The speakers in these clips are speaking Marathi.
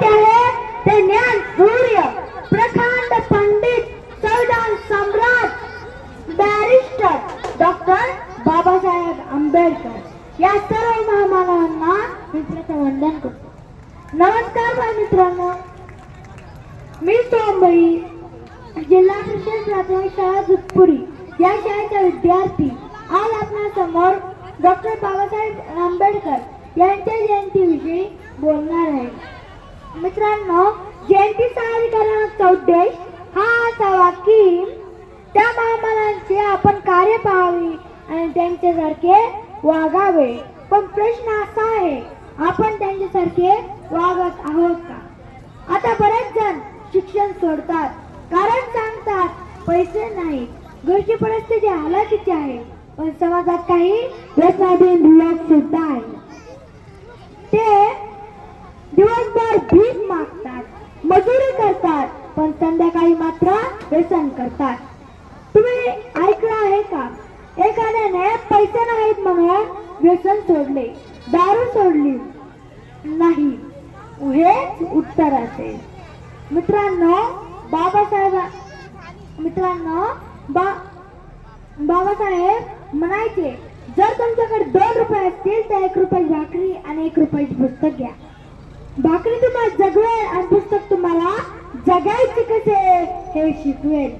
माहिती आहे ते ज्ञान सूर्य, प्रखंड पंडित, संविधान सम्राट, बॅरिस्टर डॉक्टर बाबासाहेब आंबेडकर या सर्व महामानवांना मी प्रथम वंदन करतो. नमस्कार बाळ मित्रांनो, मी सोमबाई, जिल्हा परिषद प्राथमिक शाळा दुधपुरी या शाळेचा विद्यार्थी आज आपणासमोर डॉक्टर बाबासाहेब आंबेडकर यांच्या जयंतीविषयी बोलणार आहे. मित्रांनो, जयंती साजरी करण्याचा उद्देश हा असावा की त्या महामानवांचे आपण कार्य पाहावे आणि त्यांच्यासारखे वागावे. पण प्रश्न असा आहे, आपण त्यांच्यासारखे वागत आहोत का? आता बरेच जण शिक्षण सोडतात, कारण सांगतात पैसे नाही, घरची परिस्थिती हालाकीची आहे. पण समाजात काही व्यसनाधीन लोक सुद्धा आहेत. ते दिवसभर भीक मागतात, मजुरी करतात, पण संध्याकाळी मात्र व्यसन करतात. तुम्ही ऐकलं आहे का? एखाद्याने पैसे नाहीत म्हणून व्यसन सोडले, दारू सोडली नाही, हेच उत्तर असेल. मित्रांनो, बाबासाहेब म्हणायचे, जर तुमच्याकडे 2 रुपये असतील तर 1 रुपयाची भाकरी आणि 1 रुपयाची पुस्तक घ्या. भाकरी तुम्हाला जगवेल आणि पुस्तक तुम्हाला जगायचे कसे हे शिकवेल.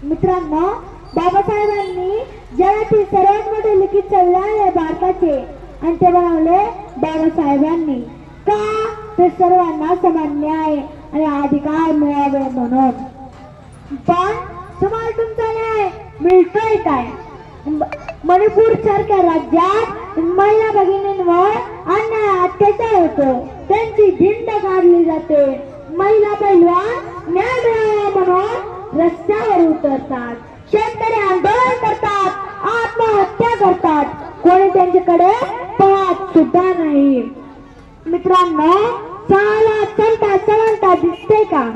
मित्रांनो, बाबासाहेबांनी जगातील सर्वात मोठे लिखित संविधान आहे भारताचे, आणि ते बनवले बाबासाहेबांनी. का? ते सर्वांना समान न्याय आणि अधिकार मिळावे म्हणून. पण तुम्हाला तुमचा न्याय मिळतोय काय? मणिपूर सारख्या राज्यात महिला भगिनींवर अन्याय अत्याचार होतो, त्यांची भिंत काढली जाते. महिला पैलवान न्याय मिळावा म्हणून रस्त्यावर उतरतात, शेतकरी आंदोलन करतात, आत्महत्या करतात, कोणी त्यांच्याकडे पाहत सुद्धा नाही. मित्रांनो, समाजात समता दिसते का?